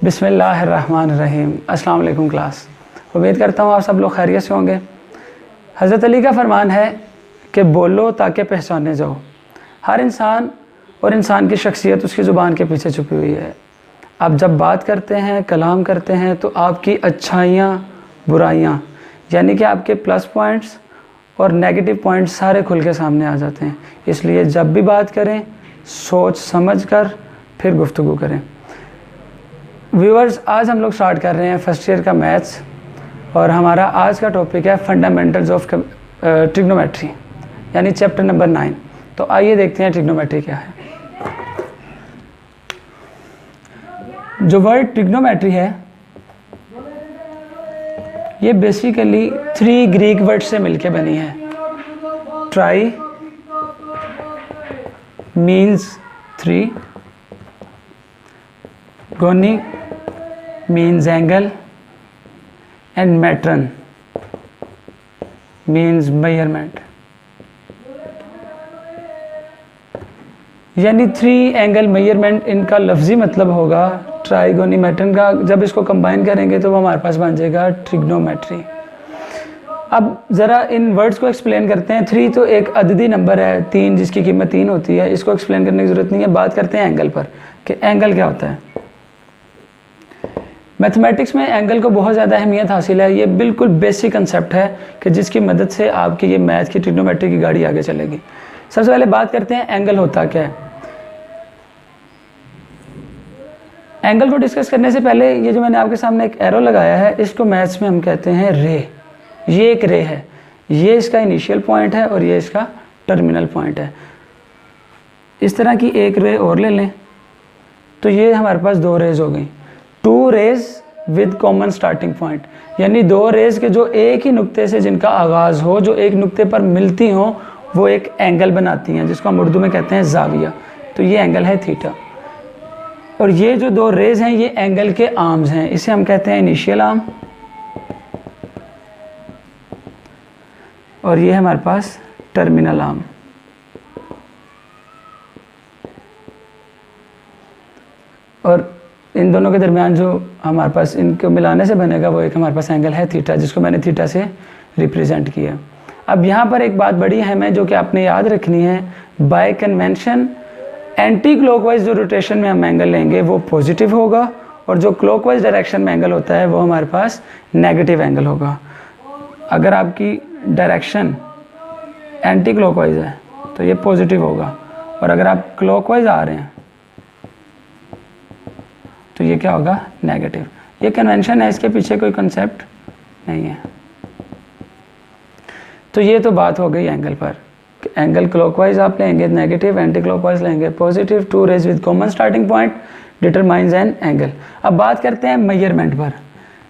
बिस्मिल्लाहिर्रहमानिर्रहीम। अस्सलाम वालेकुम क्लास। उम्मीद करता हूँ आप सब लोग खैरियत से होंगे। हज़रत अली का फरमान है कि बोलो ताकि पहचाने जाओ। हर इंसान और इंसान की शख्सियत उसकी ज़ुबान के पीछे छुपी हुई है। आप जब बात करते हैं, कलाम करते हैं, तो आपकी अच्छाइयाँ, बुराइयाँ, यानी कि आपके प्लस पॉइंट्स और नेगेटिव पॉइंट्स सारे खुल के सामने आ जाते हैं। इसलिए जब भी बात करें, सोच समझ कर फिर गुफ्तगू करें। व्यूअर्स, आज हम लोग स्टार्ट कर रहे हैं फर्स्ट ईयर का मैथ्स और हमारा आज का टॉपिक है फंडामेंटल्स ऑफ ट्रिग्नोमेट्री, यानी चैप्टर नंबर 9। तो आइए देखते हैं ट्रिग्नोमेट्री क्या है। जो वर्ड ट्रिग्नोमेट्री है ये बेसिकली 3 ग्रीक वर्ड से मिलके बनी है। Try means 3, गोनिक means angle and metron means measurement। यानी 3 एंगल मेजरमेंट इनका लफ्ज़ी मतलब होगा ट्राइगोनीमेट्रन का। जब इसको कंबाइन करेंगे तो वो हमारे पास बन जाएगा ट्रिग्नोमेट्री। अब ज़रा इन वर्ड्स को एक्सप्लेन करते हैं। 3 तो एक अददी नंबर है, 3 जिसकी कीमत 3 होती है। इसको एक्सप्लेन करने की ज़रूरत नहीं है। बात करते हैं एंगल पर कि एंगल क्या होता है। मैथमेटिक्स में एंगल को बहुत ज़्यादा अहमियत हासिल है। ये बिल्कुल बेसिक कंसेप्ट है कि जिसकी मदद से आपकी ये मैथ की ट्रिग्नोमेट्री की गाड़ी आगे चलेगी। सबसे पहले बात करते हैं एंगल होता क्या है। एंगल को डिस्कस करने से पहले ये जो मैंने आपके सामने एक एरो लगाया है, इसको मैथ्स में हम कहते हैं रे। ये एक रे है, ये इसका इनिशियल पॉइंट है और ये इसका टर्मिनल पॉइंट है। इस तरह की एक रे और ले लें तो ये हमारे पास 2 रेज हो गई। 2 rays with common starting point, यानी 2 रेज के जो एक ही नुक्ते से जिनका आगाज़ हो, जो एक नुक्ते पर मिलती हो, वो एक एंगल बनाती हैं, जिसको हम उर्दू में कहते हैं जाविया। तो ये एंगल है थीटा। और ये जो 2 रेज हैं ये एंगल के आर्म्स हैं। इसे हम कहते हैं इनिशियल आर्म और ये है हमारे पास टर्मिनल आर्म। और इन दोनों के दरमियान जो हमारे पास इनको मिलाने से बनेगा वो एक हमारे पास एंगल है थीटा, जिसको मैंने थीटा से रिप्रेजेंट किया। अब यहाँ पर एक बात बड़ी अहम है जो कि आपने याद रखनी है। बाय कन्वेंशन एंटी क्लॉकवाइज जो रोटेशन में हम एंगल लेंगे वो पॉजिटिव होगा और जो क्लॉकवाइज डायरेक्शन में एंगल होता है वो हमारे पास नेगेटिव एंगल होगा। अगर आपकी डायरेक्शन एंटी क्लॉकवाइज है तो ये पॉजिटिव होगा और अगर आप क्लॉकवाइज आ रहे हैं तो ये क्या होगा, नेगेटिव। ये कन्वेंशन है, इसके पीछे कोई कंसेप्ट नहीं है। तो ये तो बात हो गई एंगल पर। एंगल क्लॉकवाइज आप लेंगे नेगेटिव, एंटी क्लॉकवाइज लेंगे positive. 2 rays with common starting point determines an angle. अब बात करते हैं मेजरमेंट पर।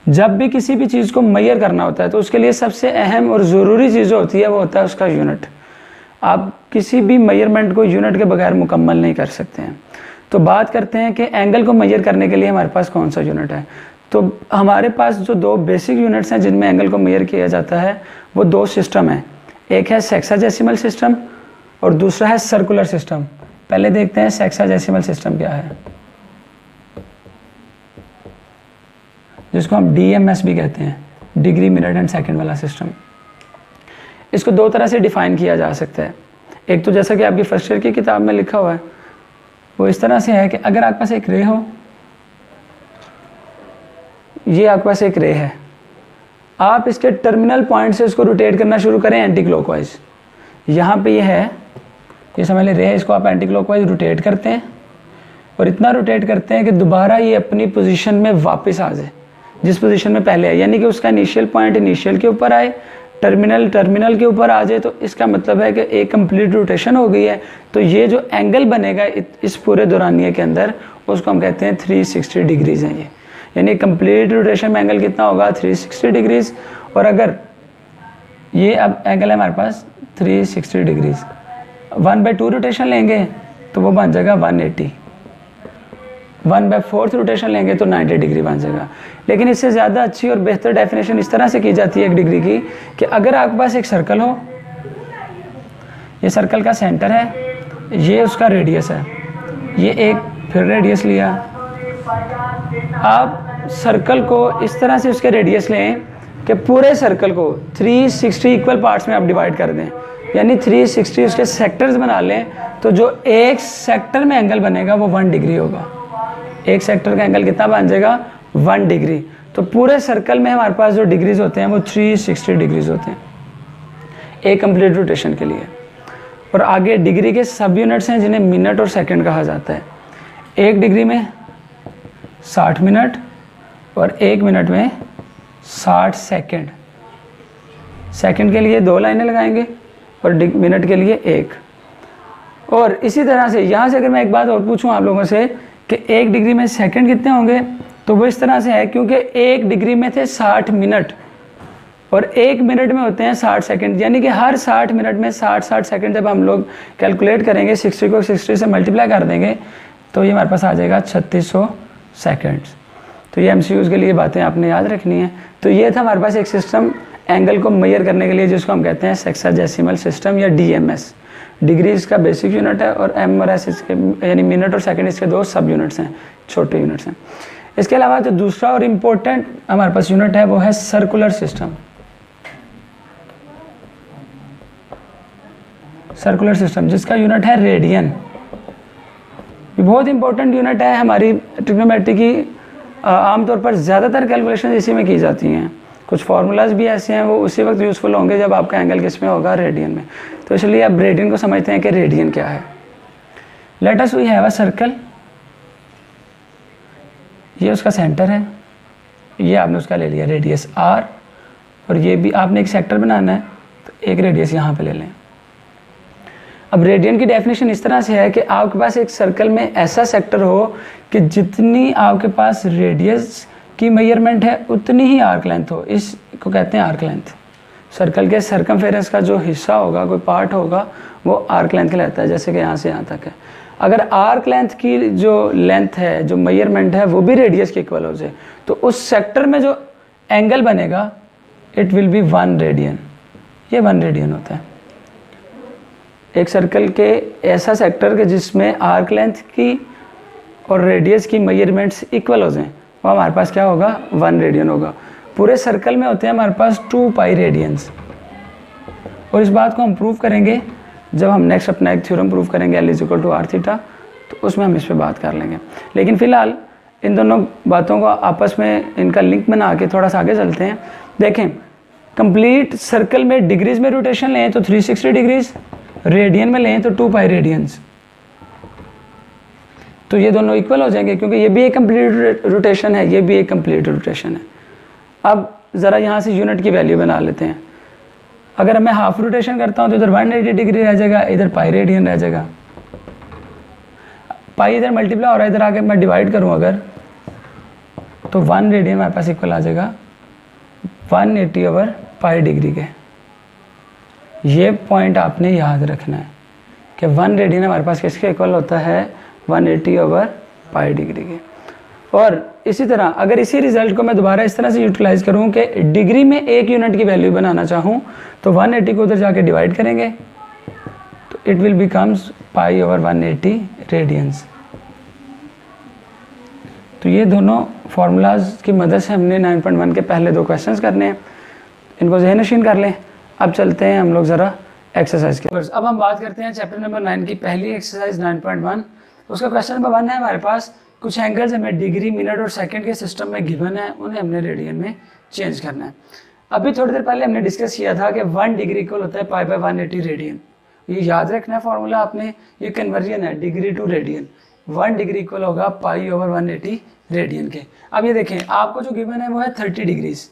जब भी किसी भी चीज़ को मेजर करना होता है तो उसके लिए सबसे अहम और ज़रूरी चीज़ जो होती है वो होता है उसका यूनिट। आप किसी भी मेजरमेंट को यूनिट के बगैर मुकम्मल नहीं कर सकते हैं। तो बात करते हैं कि एंगल को मेजर करने के लिए हमारे पास कौन सा यूनिट है। तो हमारे पास जो 2 बेसिक यूनिट्स हैं जिनमें एंगल को मेजर किया जाता है वो 2 सिस्टम हैं। एक है सेक्साडेसिमल सिस्टम और दूसरा है सर्कुलर सिस्टम। पहले देखते हैं सेक्साडेसिमल सिस्टम क्या है, जिसको हम DMS भी कहते हैं, डिग्री मिनट एंड सेकंड वाला सिस्टम। इसको 2 तरह से डिफाइन किया जा सकता है। एक तो जैसा कि आपकी फर्स्ट ईयर की किताब में लिखा हुआ है वो इस तरह से है कि अगर आपके पास एक रे हो, ये आपके पास एक रे है, आप इसके टर्मिनल पॉइंट से इसको रोटेट करना शुरू करें एंटी क्लॉकवाइज। यहाँ पे ये है, ये समझ लें रे है, इसको आप एंटी क्लॉकवाइज रोटेट करते हैं और इतना रोटेट करते हैं कि दोबारा ये अपनी पोजीशन में वापस आ जाए जिस पोजीशन में पहले है। यानी कि उसका इनिशियल पॉइंट इनिशियल के ऊपर आए, टर्मिनल टर्मिनल के ऊपर आ जाए। तो इसका मतलब है कि एक कंप्लीट रोटेशन हो गई है। तो ये जो एंगल बनेगा इस पूरे दौरानिए के अंदर उसको हम कहते हैं 360 डिग्रीज हैं ये। यानी कंप्लीट रोटेशन में एंगल कितना होगा, 360 डिग्रीज। और अगर ये अब एंगल है हमारे पास 360 डिग्रीज, 1/2 रोटेशन लेंगे तो वो बन जाएगा 180। 1/4 रोटेशन लेंगे तो 90 डिग्री बन जाएगा। लेकिन इससे ज़्यादा अच्छी और बेहतर डेफिनेशन इस तरह से की जाती है 1 डिग्री की कि अगर आपके पास एक सर्कल हो, ये सर्कल का सेंटर है, ये उसका रेडियस है, ये एक फिर रेडियस लिया, आप सर्कल को इस तरह से उसके रेडियस लें कि पूरे सर्कल को 360 इक्वल पार्ट्स में आप डिवाइड कर दें, यानी 360 उसके सेक्टर्स बना लें, तो जो एक सेक्टर में एंगल बनेगा वो 1 डिग्री होगा। एक सेक्टर का एंगल कितना बन जाएगा? 1 डिग्री। तो पूरे सर्कल में हमारे पास जो डिग्रीज होते हैं वो 360 डिग्रीज होते हैं एक कंप्लीट रोटेशन के लिए। और आगे डिग्री के सब यूनिट्स हैं जिन्हें मिनट और सेकंड कहा जाता है। 1 डिग्री में 60 मिनट और 1 मिनट में 60 सेकंड। सेकंड के लिए 2 लाइनें लगाएंगे और मिनट के लिए 1। और इसी तरह से यहाँ से अगर मैं एक बात और पूछूं आप लोगों से कि 1 डिग्री में सेकंड कितने होंगे, तो वो इस तरह से है क्योंकि 1 डिग्री में थे 60 मिनट और 1 मिनट में होते हैं 60 सेकंड, यानी कि हर 60 मिनट में 60 सेकंड जब हम लोग कैलकुलेट करेंगे 60 को 60 से मल्टीप्लाई कर देंगे तो ये हमारे पास आ जाएगा 3600 सेकंड्स। तो ये MCQs के लिए बातें आपने याद रखनी है। तो ये था हमारे पास एक सिस्टम एंगल को मेजर करने के लिए जिसको हम कहते हैं सेक्साडेसिमल सिस्टम या DMS। डिग्री इसका बेसिक यूनिट है और M और S इसके यानी मिनट और सेकंड इसके 2 सब यूनिट्स हैं, छोटे यूनिट्स हैं। इसके अलावा जो दूसरा और इम्पोर्टेंट हमारे पास यूनिट है वो है सर्कुलर सिस्टम। सर्कुलर सिस्टम जिसका यूनिट है रेडियन। ये बहुत इंपॉर्टेंट यूनिट है हमारी ट्रिग्नोमेट्री की। आमतौर पर ज़्यादातर कैलकुलेशन इसी में की जाती हैं। कुछ फार्मूलाज भी ऐसे हैं वो उसी वक्त यूज़फुल होंगे जब आपका एंगल किस में होगा? रेडियन में। तो इसलिए आप रेडियन को समझते हैं कि रेडियन क्या है। Let us we have a circle, ये उसका सेंटर है, ये आपने उसका ले लिया रेडियस r, और ये भी आपने एक सेक्टर बनाना है तो एक रेडियस यहाँ पे ले लें। अब रेडियन की डेफिनेशन इस तरह से है कि आपके पास एक सर्कल में ऐसा सेक्टर हो कि जितनी आपके पास रेडियस की मेजरमेंट है उतनी ही आर्क लेंथ हो। इसको कहते हैं आर्क लेंथ। सर्कल के सर्कमफेरेंस का जो हिस्सा होगा, कोई पार्ट होगा, वो आर्क लेंथ कहलाता है, जैसे कि यहाँ से यहाँ तक है। अगर आर्क लेंथ की जो लेंथ है, जो मेजरमेंट है, वो भी रेडियस के इक्वल हो जाए तो उस सेक्टर में जो एंगल बनेगा इट विल बी 1 रेडियन। ये 1 रेडियन होता है। एक सर्कल के ऐसा सेक्टर के जिसमें आर्क लेंथ की और रेडियस की मेजरमेंट्स इक्वल हो जाएं, वो हमारे पास क्या होगा? 1 रेडियन होगा। पूरे सर्कल में होते हैं हमारे पास 2 पाई रेडियंस। और इस बात को हम प्रूव करेंगे जब हम नेक्स्ट अपना एक थ्योरम प्रूव करेंगे L = r थीटा, तो उसमें हम इस पर बात कर लेंगे। लेकिन फ़िलहाल इन दोनों बातों को आपस में इनका लिंक बना के थोड़ा सा आगे चलते हैं। देखें, कंप्लीट सर्कल में डिग्रीज में रोटेशन लें तो 360 डिग्रीज, रेडियन में लें तो 2 पाई रेडियंस। तो ये दोनों इक्वल हो जाएंगे क्योंकि ये भी एक कंप्लीट रोटेशन है, ये भी एक कंप्लीट रोटेशन है। अब ज़रा यहाँ से यूनिट की वैल्यू बना लेते हैं। अगर मैं हाफ रोटेशन करता हूँ तो इधर 180 डिग्री रह जाएगा, इधर पाई रेडियन रह जाएगा। पाई इधर मल्टीप्लाई हो रहा है, इधर आके मैं डिवाइड करूँ अगर, तो 1 रेडियन हमारे पास इक्वल आ जाएगा 180/पाई डिग्री के। ये पॉइंट आपने याद रखना है कि 1 रेडियन हमारे पास किसके इक्वल होता है? 180/पाई डिग्री के। और इसी तरह अगर इसी रिजल्ट को मैं दोबारा इस तरह से यूटिलाइज करूं कि डिग्री में एक यूनिट की वैल्यू बनाना चाहूं तो 180 को उधर जाके डिवाइड करेंगे तो इट विल बिकम्स π/180 रेडियंस। तो ये दोनों फार्मूलाज की मदद से हमने 9.1 के पहले 2 क्वेश्चंस करने हैं, इनको ज़हन-नशीन कर लें। अब चलते हैं हम लोग ज़रा एक्सरसाइज के। अब हम बात करते हैं चैप्टर नंबर 9 की पहली एक्सरसाइज 9.1। उसका क्वेश्चन नंबर 1 है हमारे पास, कुछ एंगल्स हमें डिग्री, मिनट और सेकंड के सिस्टम में गिवन है, उन्हें हमने रेडियन में चेंज करना है। अभी थोड़ी देर पहले हमने डिस्कस किया था कि 1 डिग्री इक्वल होता है π/180 रेडियन। ये याद रखना है फॉर्मूला आपने, ये कन्वर्जन है degree to radian. 1 degree equal होगा π/180 रेडियन के। अब ये देखें, आपको जो गिवन है वो है 30 डिग्रीज,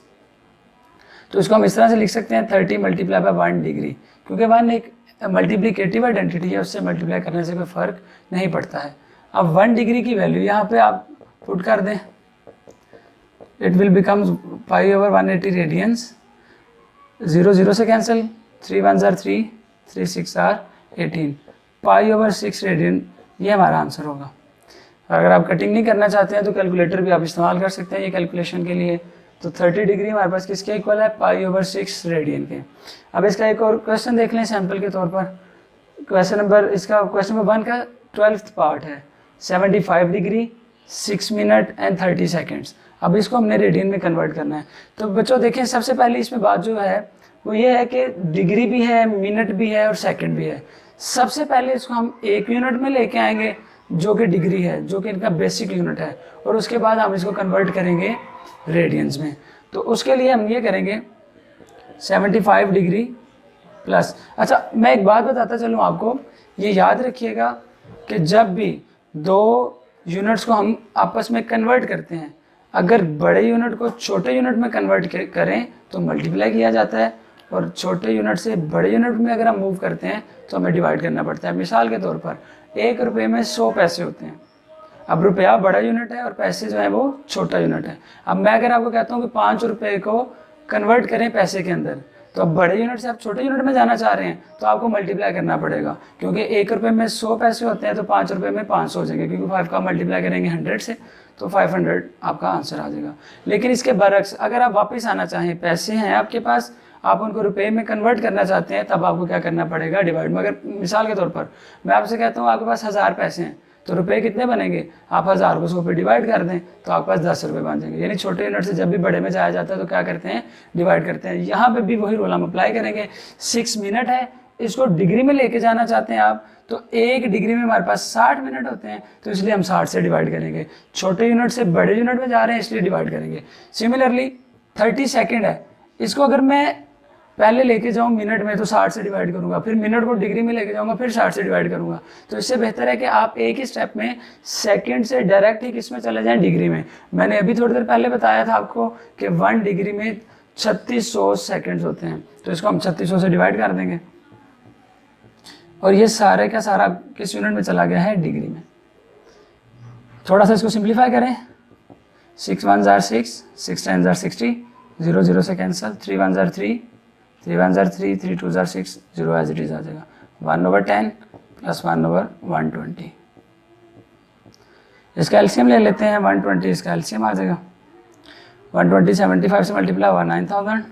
तो इसको हम इस तरह से लिख सकते हैं 30 × 1 डिग्री, क्योंकि 1 एक मल्टीप्लिकेटिव आइडेंटिटी है, उससे मल्टीप्लाई करने से कोई फ़र्क नहीं पड़ता है। अब 1 डिग्री की वैल्यू यहाँ पे आप पुट कर दें, इट विल बिकम्स π/180 रेडियंस। 0 0 से cancel, 3 1s are 3, 3 6 are 18, π/6 radian ये हमारा आंसर होगा। अगर आप कटिंग नहीं करना चाहते हैं तो कैलकुलेटर भी आप इस्तेमाल कर सकते हैं ये कैलकुलेशन के लिए। तो 30 डिग्री हमारे पास किसके इक्वल है? π/6 रेडियन के। अब इसका एक और क्वेश्चन देख लें सैंपल के तौर पर। क्वेश्चन नंबर 1 का 12th पार्ट है 75 डिग्री, 6 मिनट एंड 30 सेकेंड्स। अब इसको हमने रेडियन में कन्वर्ट करना है। तो बच्चों देखें, सबसे पहले इसमें बात जो है वो ये है कि डिग्री भी है, मिनट भी है और सेकंड भी है। सबसे पहले इसको हम एक यूनिट में लेके आएंगे जो कि डिग्री है, जो कि इनका बेसिक यूनिट है, और उसके बाद हम इसको कन्वर्ट करेंगे रेडियंस में। तो उसके लिए हम ये करेंगे 75 डिग्री प्लस। अच्छा, मैं एक बात बताता चलूँ आपको, ये याद रखिएगा कि जब भी दो यूनिट्स को हम आपस में कन्वर्ट करते हैं, अगर बड़े यूनिट को छोटे यूनिट में कन्वर्ट करें तो मल्टीप्लाई किया जाता है, और छोटे यूनिट से बड़े यूनिट में अगर हम मूव करते हैं तो हमें डिवाइड करना पड़ता है। मिसाल के तौर पर 1 रुपये में 100 पैसे होते हैं। अब रुपया बड़ा यूनिट है और पैसे जो है वो छोटा यूनिट है। अब मैं अगर आपको कहता हूँ कि 5 रुपये को कन्वर्ट करें पैसे के अंदर, तो अब बड़े यूनिट से आप छोटे यूनिट में जाना चाह रहे हैं तो आपको मल्टीप्लाई करना पड़ेगा, क्योंकि 1 रुपये में 100 पैसे होते हैं तो 5 रुपये में 500 हो जाएंगे, क्योंकि 5 का मल्टीप्लाई करेंगे 100 से तो 500 आपका आंसर आ जाएगा। लेकिन इसके बरक्स अगर आप वापस आना चाहें, पैसे हैं आपके पास, आप उनको रुपए में कन्वर्ट करना चाहते हैं, तब आपको क्या करना पड़ेगा, डिवाइड में। अगर मिसाल के तौर पर मैं आपसे कहता हूँ आपके पास 1000 पैसे हैं, तो रुपए कितने बनेंगे, आप 1000 को 100 पे डिवाइड कर दें तो आपके पास 10 रुपये बन जाएंगे। यानी छोटे यूनिट से जब भी बड़े में जाया जाता है तो क्या करते हैं, डिवाइड करते हैं। यहाँ पे भी वही रूल हम अप्लाई करेंगे। 6 मिनट है, इसको डिग्री में लेके जाना चाहते हैं आप, तो 1 डिग्री में हमारे पास 60 मिनट होते हैं, तो इसलिए हम 60 से डिवाइड करेंगे। छोटे यूनिट से बड़े यूनिट में जा रहे हैं इसलिए डिवाइड करेंगे। सिमिलरली 30 सेकेंड है, इसको अगर मैं पहले लेके जाऊँ मिनट में तो 60 से डिवाइड करूंगा, फिर मिनट को डिग्री में लेके जाऊंगा, फिर 60 से डिवाइड करूंगा। तो इससे बेहतर है कि आप एक ही स्टेप में सेकंड से डायरेक्ट ही किस में चले जाएं, डिग्री में। मैंने अभी थोड़ी देर पहले बताया था आपको कि 1 डिग्री में 3600 सेकेंड्स होते हैं, तो इसको हम 3600 से डिवाइड कर देंगे, और ये सारे का सारा किस यूनिट में चला गया है, डिग्री में। थोड़ा सा इसको सिंप्लीफाई करें, 6 1 जार 6, 6 10 जार 60, 0 0 से कैंसिल, 3 1 जार 3, 3 1 जार 3, 3 2 जार 6, 0 एज इट इज आ जाएगा। 1/10 प्लस 1/120। इसका एलसीएम ले लेते हैं, 120 इसका एलसीएम आ जाएगा। 120 75 से मल्टीप्लाई हुआ 9000,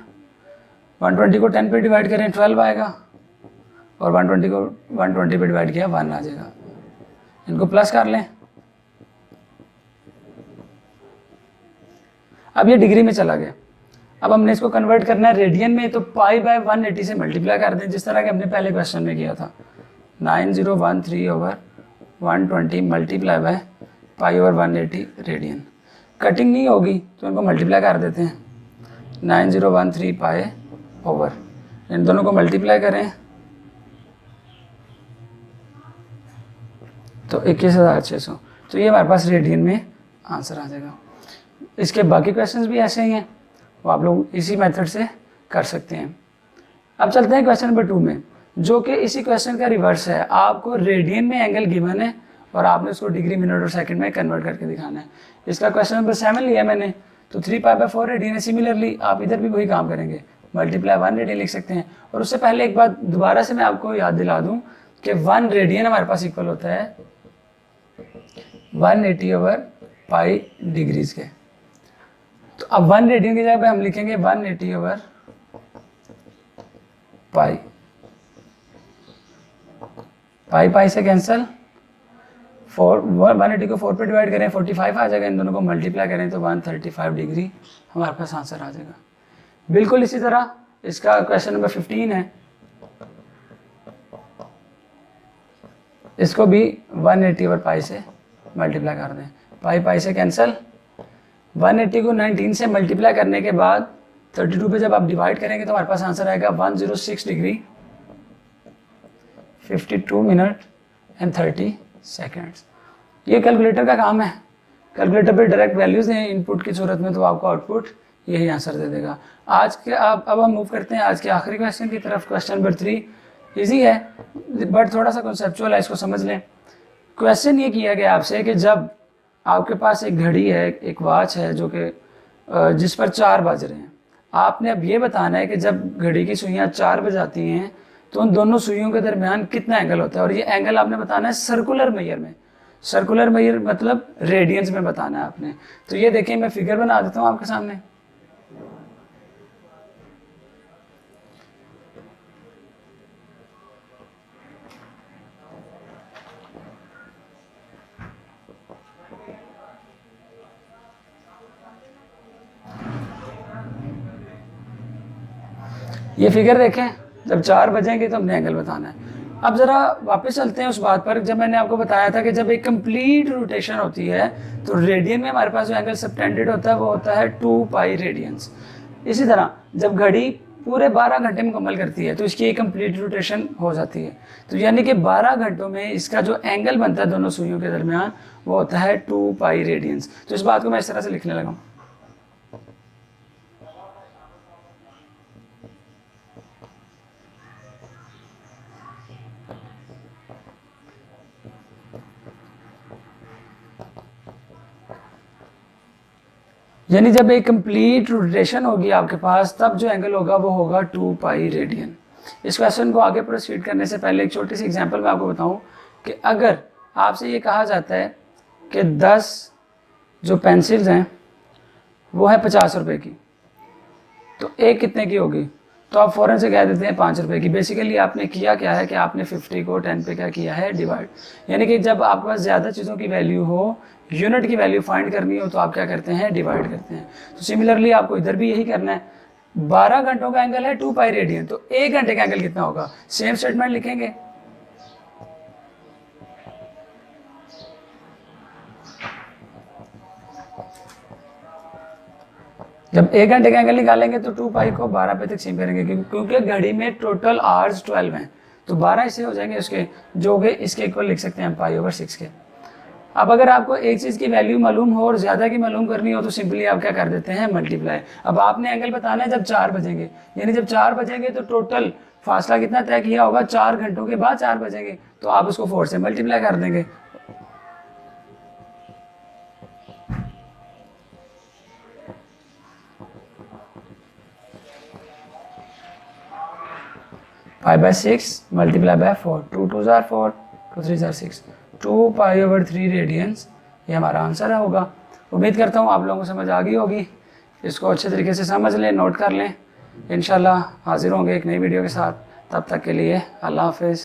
120 को 10 पे डिवाइड करें 12 आएगा, और 120 को 120 पे डिवाइड किया 1 आ जाएगा। इनको प्लस कर लें। अब ये डिग्री में चला गया। अब हमने इसको कन्वर्ट करना है रेडियन में, तो π/180 से मल्टीप्लाई कर दें, जिस तरह के हमने पहले क्वेश्चन में किया था। 9013/120 मल्टीप्लाई बाय π/180 रेडियन। कटिंग नहीं होगी तो इनको मल्टीप्लाई कर देते हैं। 9013 π/, इन दोनों को मल्टीप्लाई करें तो 21,600, तो ये हमारे पास रेडियन में आंसर आ जाएगा। इसके बाकी क्वेश्चंस भी ऐसे ही हैं, वो आप लोग इसी मेथड से कर सकते हैं। अब चलते हैं क्वेश्चन नंबर 2 में, जो कि इसी क्वेश्चन का रिवर्स है। आपको रेडियन में एंगल गिवन है और आपने उसको डिग्री, मिनट और सेकंड में कन्वर्ट करके दिखाना है। इसका क्वेश्चन नंबर 7 लिया मैंने, तो 3π/4 रेडियन है। सिमिलरली आप इधर भी वही काम करेंगे, मल्टीप्लाई 1 रेडियन लिख सकते हैं। और उससे पहले एक बात दोबारा से मैं आपको याद दिला दूं कि 1 रेडियन हमारे पास इक्वल होता है 180/π डिग्रीज के। तो अब 1 रेडियन की जगह पे हम लिखेंगे 180/π। पाई से कैंसिल, 180 को 4 पे डिवाइड करें 45 आ जाएगा, इन दोनों को मल्टीप्लाई करें तो 135 डिग्री हमारे पास आंसर आ जाएगा। बिल्कुल इसी तरह इसका क्वेश्चन नंबर 15 है, इसको भी 180/π से मल्टीप्लाई कर दें। पाई से कैंसिल, 180 को 19 से मल्टीप्लाई करने के बाद 32 पे जब आप डिवाइड करेंगे तो हमारे पास आंसर आएगा 106 डिग्री 52 मिनट एंड 30 सेकेंड्स। ये कैलकुलेटर का काम है, कैलकुलेटर पे डायरेक्ट वैल्यूज दें इनपुट की सूरत में तो आपको आउटपुट यही आंसर दे देगा। आज के अब हम मूव करते हैं आज के आखिरी क्वेश्चन की तरफ। क्वेश्चन नंबर 3 इजी है बट थोड़ा सा कॉन्सेप्चुअल है, इसको समझ लें। क्वेश्चन ये किया गया आपसे कि जब आपके पास एक घड़ी है, एक वॉच है जो कि जिस पर 4 बज रहे हैं, आपने अब ये बताना है कि जब घड़ी की सुइयाँ 4 बजाती हैं तो उन दोनों सुइयों के दरमियान कितना एंगल होता है, और ये एंगल आपने बताना है सर्कुलर मेजर में। सर्कुलर मेजर मतलब रेडियंस में बताना है आपने। तो ये देखिए मैं फिगर बना देता हूँ आपके सामने। ये फिगर देखें, जब 4 बजेंगे तो हमने एंगल बताना है। अब ज़रा वापस चलते हैं उस बात पर, जब मैंने आपको बताया था कि जब एक कंप्लीट रोटेशन होती है तो रेडियन में हमारे पास जो एंगल सबटेंडेड होता है वो होता है 2 पाई रेडियंस। इसी तरह जब घड़ी पूरे 12 घंटे मुकम्मल करती है तो इसकी एक कंप्लीट रोटेशन हो जाती है, तो यानी कि 12 घंटों में इसका जो एंगल बनता है दोनों सुइयों के दरमियान वो होता है 2 पाई रेडियंस। तो इस बात को मैं इस तरह से लिखने लगा। यानी जब एक कंप्लीट रोटेशन होगी आपके पास तब जो एंगल होगा वो होगा 2 पाई रेडियन। इस क्वेश्चन को आगे प्रोसीड करने से पहले एक छोटी सी एग्जांपल मैं आपको बताऊं कि अगर आपसे ये कहा जाता है कि 10 जो पेंसिल्स हैं वो है 50 रुपए की, तो एक कितने की होगी, तो आप फ़ौरन से कह देते हैं 5 रुपए की। बेसिकली आपने किया क्या है कि आपने 50 को 10 पे क्या किया है, डिवाइड। यानी कि जब आपके पास ज़्यादा चीज़ों की वैल्यू हो, यूनिट की वैल्यू फाइंड करनी हो तो आप क्या करते हैं, डिवाइड करते हैं। तो सिमिलरली आपको इधर भी यही करना है। 12 घंटों का एंगल है 2 पाई रेडियन, तो 1 घंटे का एंगल कितना होगा, सेम स्टेटमेंट लिखेंगे। जब 1 घंटे का एंगल निकालेंगे तो 2 पाई को 12 पे तक सेम करेंगे, क्योंकि घड़ी में टोटल आवर्स 12 हैं, तो 12 इससे हो जाएंगे उसके, जो कि इसके इक्वल लिख सकते हैं हम पाई ओवर 6 के। अब अगर आपको एक चीज़ की वैल्यू मालूम हो और ज़्यादा की मालूम करनी हो तो सिंपली आप क्या कर देते हैं, मल्टीप्लाई। अब आपने एंगल बताना है जब 4 बजेंगे, यानी जब 4 बजेंगे तो टोटल फासला कितना तय किया होगा, 4 घंटों के बाद 4 बजेंगे, तो आप उसको 4 से मल्टीप्लाई कर देंगे। पाई बाय 6 मल्टीप्लाई बाय 4, 2 2 जार 4, 2 3 जार 6, 2 पाई ओवर 3 रेडियंस, ये हमारा आंसर होगा। उम्मीद करता हूँ आप लोगों को समझ आ गई होगी। इसको अच्छे तरीके से समझ लें, नोट कर लें। इंशाल्लाह हाजिर होंगे एक नई वीडियो के साथ, तब तक के लिए अल्लाह हाफिज़।